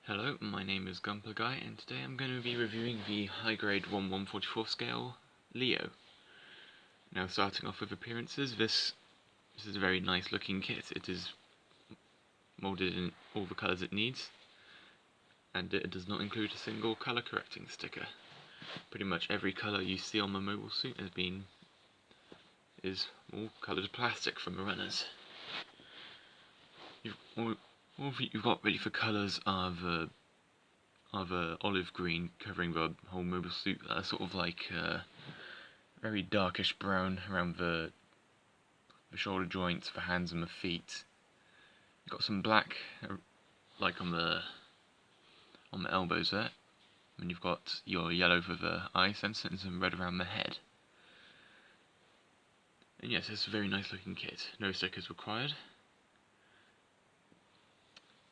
Hello, my name is Guy, and today I'm going to be reviewing the high-grade 1/144 scale Leo. Now, starting off with appearances, this is a very nice looking kit. It is moulded in all the colours it needs, and it does not include a single colour correcting sticker. Pretty much every colour you see on the mobile suit is all coloured plastic from the runners. All you've got ready for colours are the olive green covering the whole mobile suit, sort of like very darkish brown around the shoulder joints, the hands and the feet. You've got some black like on the elbows there, and you've got your yellow for the eye sensor and some red around the head. And yes, it's a very nice looking kit. No stickers required.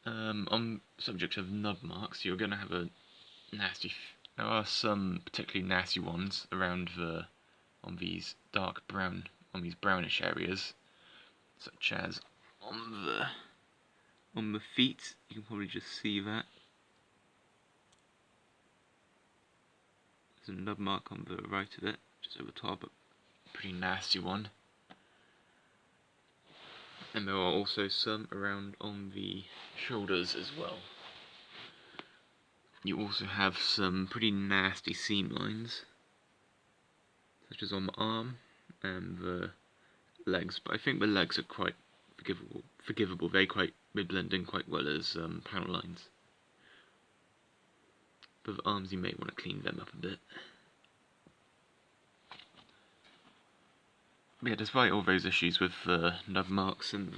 On the subject of nub marks, you're going to have a nasty. There are some particularly nasty ones around on these brownish areas, such as on the feet. You can probably just see that. There's a nub mark on the right of it, just over top, a pretty nasty one. And there are also some around on the shoulders as well. You also have some pretty nasty seam lines, such as on the arm and the legs, but I think the legs are quite forgivable. They blend in quite well as panel lines. But the arms, you may want to clean them up a bit. But yeah, despite all those issues with the nub marks and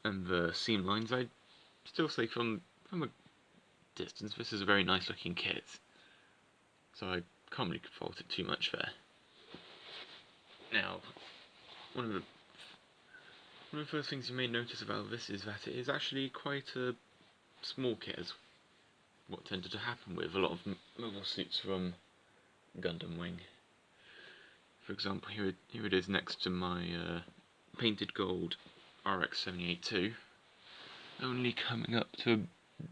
the seam lines, I'd still say from a distance, this is a very nice looking kit. So I can't really fault it too much there. Now, one of the first things you may notice about this is that it is actually quite a small kit, as what tended to happen with a lot of mobile suits from Gundam Wing. For example, here it is next to my painted gold RX-782, only coming up to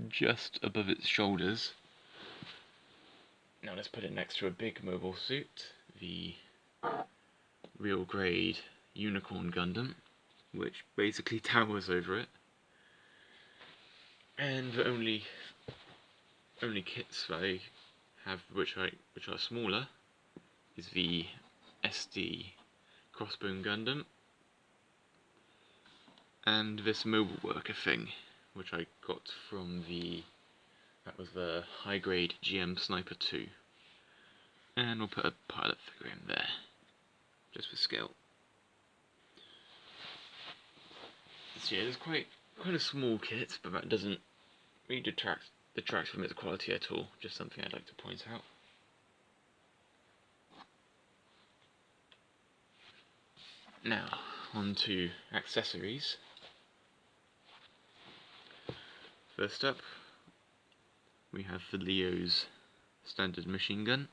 just above its shoulders. Now let's put it next to a big mobile suit, the real grade Unicorn Gundam, which basically towers over it. And the only kits that I have which are smaller is the SD Crossbone Gundam and this mobile worker thing, which I got from that was the high grade GM Sniper 2. And we'll put a pilot figure in there, just for scale. So yeah, it's quite a small kit, but that doesn't really detract from its quality at all. Just something I'd like to point out. Now, on to accessories. First up, we have the Leo's standard machine gun.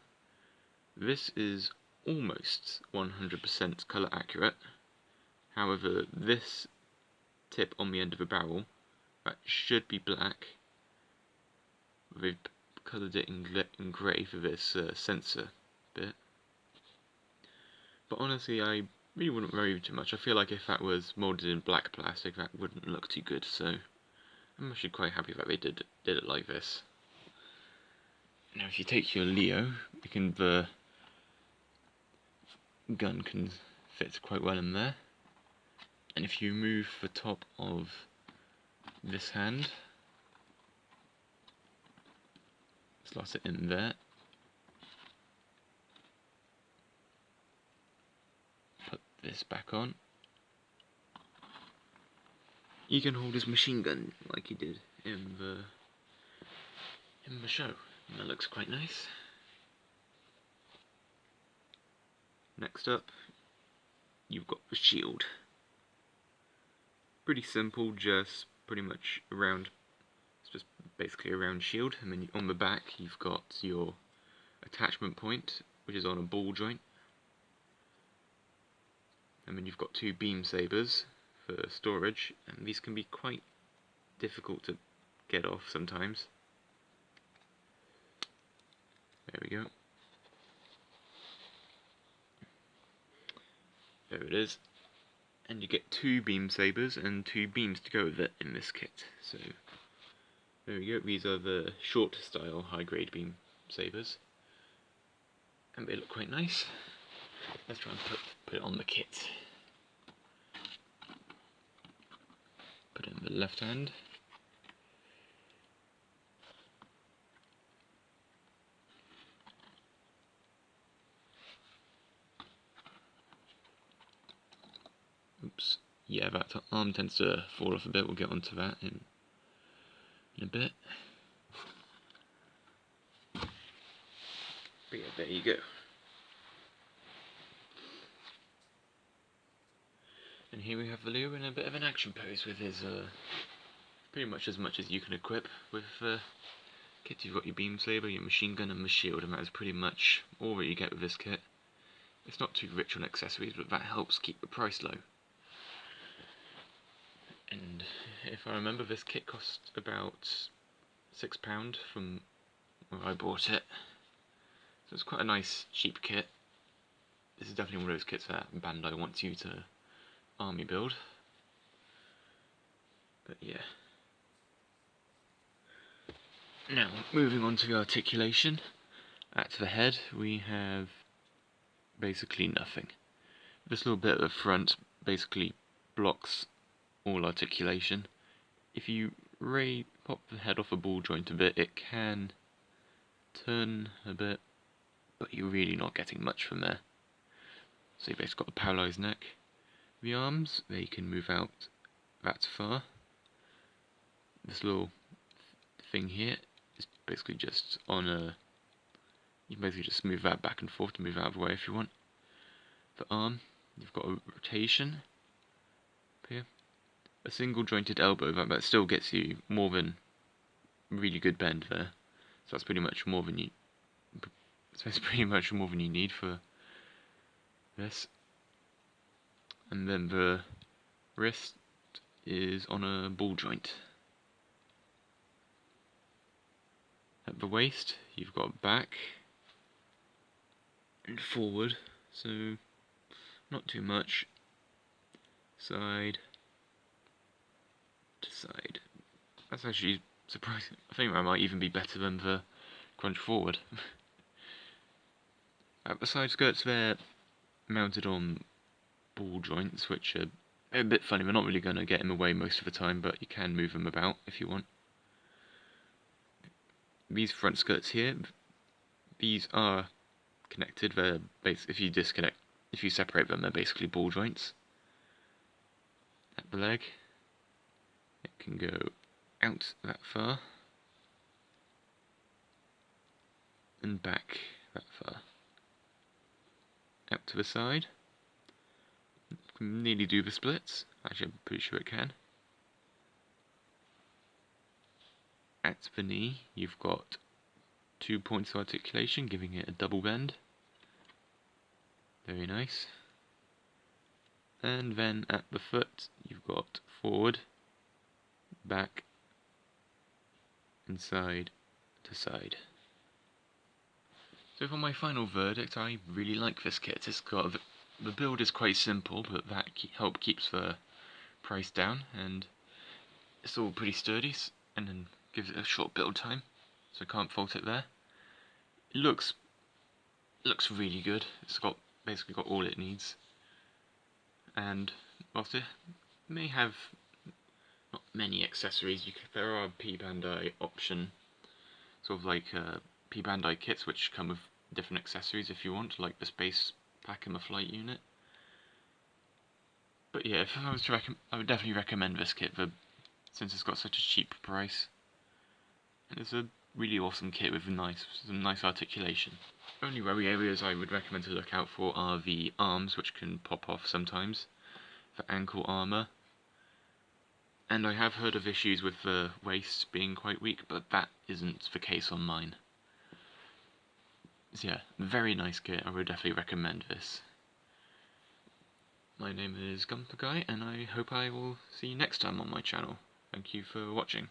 This is almost 100% colour accurate. However, this tip on the end of the barrel, that should be black. They've coloured it in grey for this sensor bit. But honestly, I really wouldn't worry too much. I feel like if that was moulded in black plastic, that wouldn't look too good, so I'm actually quite happy that they did it like this. Now if you take your Leo, the gun can fit quite well in there. And if you move the top of this hand, slot it in there, put this back on, you can hold his machine gun like he did in the show, and that looks quite nice. Next up, you've got the shield. Pretty simple, just pretty much it's just basically a round shield, and then on the back you've got your attachment point, which is on a ball joint, and then you've got two beam sabers for storage, and these can be quite difficult to get off sometimes. There we go. There it is. And you get 2 beam sabers and 2 beams to go with it in this kit. So there we go. These are the short style high grade beam sabers, and they look quite nice. Let's try and put it on the kit. Put it in the left hand. Oops. Yeah, that arm tends to fall off a bit. We'll get onto that in a bit. But yeah, there you go. And here we have the Leo in a bit of an action pose with his pretty much as you can equip with kit. You've got your beam saber, your machine gun, and the shield, and that is pretty much all that you get with this kit. It's not too rich on accessories, but that helps keep the price low. And if I remember, this kit cost about £6 from when I bought it. So it's quite a nice, cheap kit. This is definitely one of those kits that Bandai wants you to army build. But yeah. Now, moving on to the articulation. At the head, we have basically nothing. This little bit at the front basically blocks all articulation. If you pop the head off a ball joint a bit, it can turn a bit, but you're really not getting much from there. So you've basically got a paralysed neck. The arms, they can move out that far. This little thing here is basically just on a... You can basically just move that back and forth to move out of the way if you want. The arm, you've got a rotation up here. A single jointed elbow, that still gets you more than really good bend there. So that's pretty much more than you... So that's pretty much more than you need for this. And then the wrist is on a ball joint. At the waist, you've got back and forward, so not too much. Side to side. That's actually surprising. I think that might even be better than the crunch forward. At the side skirts, they're mounted on ball joints, which are a bit funny. They're not really going to get in the way most of the time, but you can move them about if you want. These front skirts here, these are connected. They're if you separate them, they're basically ball joints. At the leg, it can go out that far and back that far. Out to the side. It can nearly do the splits. Actually, I'm pretty sure it can. At the knee, you've got 2 points of articulation, giving it a double bend. Very nice. And then at the foot, you've got forward, back, and side to side. So for my final verdict, I really like this kit. The build is quite simple, but that help keeps the price down, and it's all pretty sturdy, and then gives it a short build time, so I can't fault it there. It looks really good. It's basically got all it needs, and whilst it may have not many accessories, there are P Bandai option, sort of like P Bandai kits which come with different accessories if you want, like the space pack and the flight unit. But yeah, if I was to I would definitely recommend this kit since it's got such a cheap price. And it's a really awesome kit with some nice articulation. Only worry areas I would recommend to look out for are the arms, which can pop off sometimes, for ankle armour. And I have heard of issues with the waist being quite weak, but that isn't the case on mine. So yeah, very nice kit, I would definitely recommend this. My name is Guy, and I hope I will see you next time on my channel. Thank you for watching.